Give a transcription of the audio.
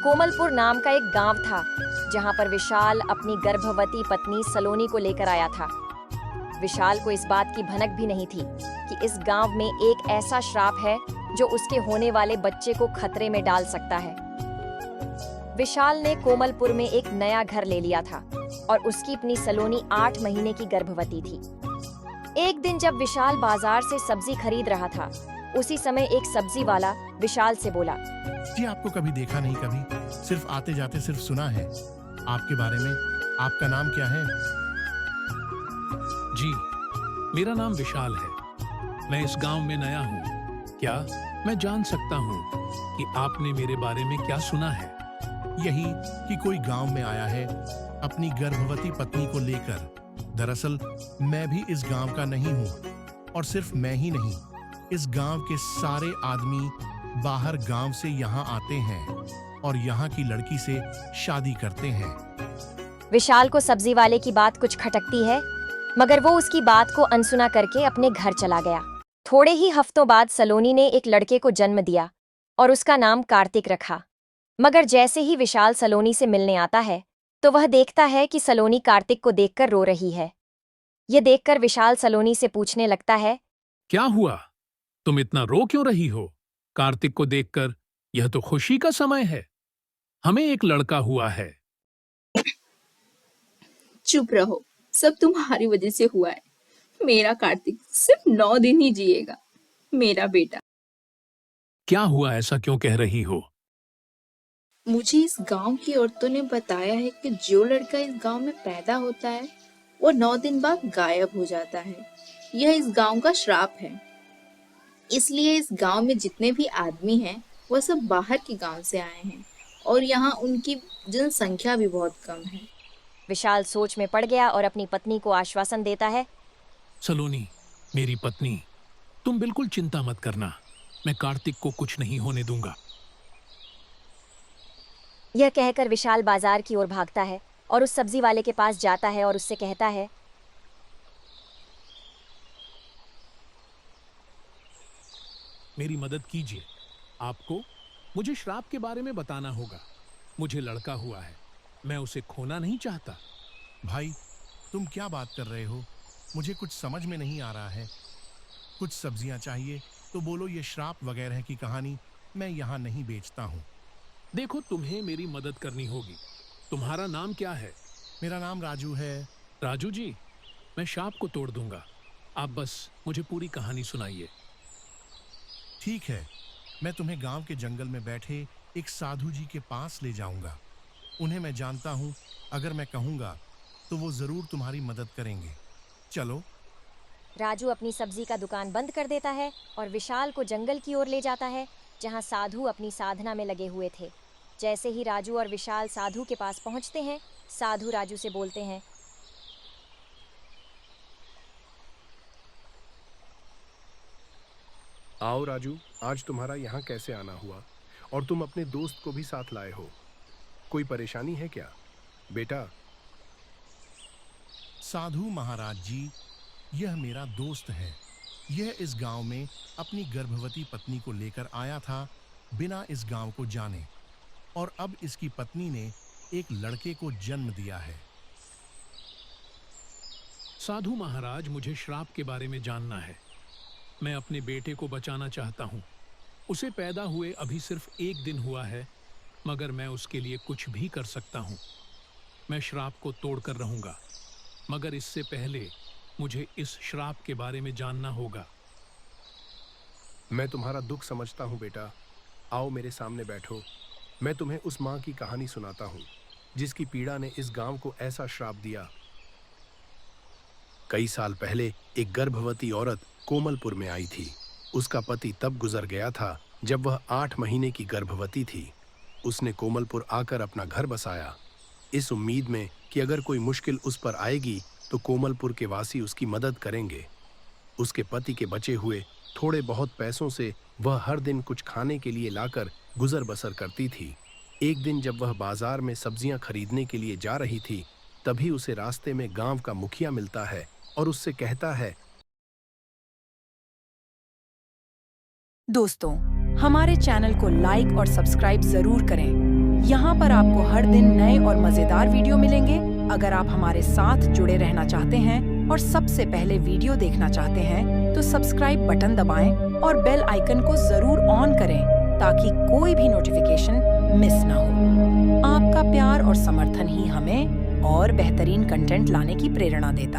कोमलपुर नाम का एक गांव था जहां पर विशाल अपनी गर्भवती पत्नी सलोनी को लेकर आया था। विशाल को इस बात की भनक भी नहीं थी कि इस गांव में एक ऐसा श्राप है जो उसके होने वाले बच्चे को खतरे में डाल सकता है। विशाल ने कोमलपुर में एक नया घर ले लिया था और उसकी अपनी सलोनी 8 महीने की गर्भवती थी। एक दिन जब विशाल बाजार से सब्जी खरीद रहा था, उसी समय एक सब्जी वाला विशाल से बोला, जी आपको कभी देखा नहीं, कभी सिर्फ आते जाते सिर्फ सुना है आपके बारे में। आपका नाम क्या है? जी, मेरा नाम विशाल है। मैं इस गांव में नया हूँ। क्या मैं जान सकता हूँ कि आपने मेरे बारे में क्या सुना है? यही कि कोई गांव में आया है अपनी गर्भवती पत्नी को लेकर। दरअसल मैं भी इस गांव का नहीं हूँ, और सिर्फ मैं ही नहीं, इस गांव के सारे आदमी बाहर गांव से यहाँ आते हैं और यहाँ की लड़की से शादी करते हैं। विशाल को सब्जी वाले की बात कुछ खटकती है, मगर वो उसकी बात को अनसुना करके अपने घर चला गया। थोड़े ही हफ्तों बाद सलोनी ने एक लड़के को जन्म दिया और उसका नाम कार्तिक रखा। मगर जैसे ही विशाल सलोनी से मिलने आता है तो वह देखता है कि सलोनी कार्तिक को देखकर रो रही है। ये देखकर विशाल सलोनी से पूछने लगता है, क्या हुआ? तुम इतना रो क्यों रही हो? कार्तिक को देखकर यह तो खुशी का समय है। हमें एक लड़का हुआ है। चुप रहो, सब तुम्हारी वजह से हुआ है। मेरा कार्तिक सिर्फ 9 दिन ही जिएगा, मेरा बेटा। क्या हुआ? ऐसा क्यों कह रही हो? मुझे इस गांव की औरतों ने बताया है कि जो लड़का इस गांव में पैदा होता है वो 9 दिन बाद गायब हो जाता है। यह इस गांव का श्राप है। इसलिए इस गांव में जितने भी आदमी हैं वह सब बाहर के गांव से आए हैं और यहाँ उनकी जनसंख्या भी बहुत कम है। विशाल सोच में पड़ गया और अपनी पत्नी को आश्वासन देता है, सलोनी, मेरी पत्नी, तुम बिल्कुल चिंता मत करना। मैं कार्तिक को कुछ नहीं होने दूंगा। यह कहकर विशाल बाजार की ओर भागता है और उस सब्जी वाले के पास जाता है और उससे कहता है, मेरी मदद कीजिए। आपको मुझे श्राप के बारे में बताना होगा। मुझे लड़का हुआ है, मैं उसे खोना नहीं चाहता। भाई, तुम क्या बात कर रहे हो? मुझे कुछ समझ में नहीं आ रहा है। कुछ सब्जियां चाहिए तो बोलो, ये श्राप वगैरह की कहानी मैं यहाँ नहीं बेचता हूँ। देखो, तुम्हें मेरी मदद करनी होगी। तुम्हारा नाम क्या है? मेरा नाम राजू है। राजू जी, मैं श्राप को तोड़ दूंगा। आप बस मुझे पूरी कहानी सुनाइए। ठीक है, मैं तुम्हें गांव के जंगल में बैठे एक साधु जी के पास ले जाऊंगा। उन्हें मैं जानता हूँ, अगर मैं कहूँगा तो वो जरूर तुम्हारी मदद करेंगे। चलो। राजू अपनी सब्जी का दुकान बंद कर देता है और विशाल को जंगल की ओर ले जाता है जहां साधु अपनी साधना में लगे हुए थे। जैसे ही राजू और विशाल साधु के पास पहुंचते हैं, साधु राजू से बोलते हैं, आओ राजू, आज तुम्हारा यहाँ कैसे आना हुआ? और तुम अपने दोस्त को भी साथ लाए हो। कोई परेशानी है क्या बेटा? साधु महाराज जी, यह मेरा दोस्त है। यह इस गांव में अपनी गर्भवती पत्नी को लेकर आया था बिना इस गांव को जाने, और अब इसकी पत्नी ने एक लड़के को जन्म दिया है। साधु महाराज, मुझे श्राप के बारे में जानना है। मैं अपने बेटे को बचाना चाहता हूँ। उसे पैदा हुए अभी सिर्फ 1 दिन हुआ है, मगर मैं उसके लिए कुछ भी कर सकता हूँ। मैं श्राप को तोड़कर रहूंगा, मगर इससे पहले मुझे इस श्राप के बारे में जानना होगा। मैं तुम्हारा दुख समझता हूँ बेटा। आओ मेरे सामने बैठो। मैं तुम्हें उस माँ की कहानी सुनाता हूँ जिसकी पीड़ा ने इस गांव को ऐसा श्राप दिया। कई साल पहले एक गर्भवती औरत कोमलपुर में आई थी। उसका पति तब गुजर गया था जब वह 8 महीने की गर्भवती थी। उसने कोमलपुर आकर अपना घर बसाया, इस उम्मीद में कि अगर कोई मुश्किल उस पर आएगी तो कोमलपुर के वासी उसकी मदद करेंगे। उसके पति के बचे हुए थोड़े बहुत पैसों से वह हर दिन कुछ खाने के लिए लाकर गुजर बसर करती थी। एक दिन जब वह बाजार में सब्जियां खरीदने के लिए जा रही थी, तभी उसे रास्ते में गांव का मुखिया मिलता है और उससे कहता है, दोस्तों, हमारे चैनल को लाइक और सब्सक्राइब जरूर करें यहाँ पर आपको हर दिन नए और मजेदार वीडियो मिलेंगे। अगर आप हमारे साथ जुड़े रहना चाहते हैं और सबसे पहले वीडियो देखना चाहते हैं तो सब्सक्राइब बटन दबाएं और बेल आइकन को जरूर ऑन करें ताकि कोई भी नोटिफिकेशन मिस ना हो। आपका प्यार और समर्थन ही हमें और बेहतरीन कंटेंट लाने की प्रेरणा देता है।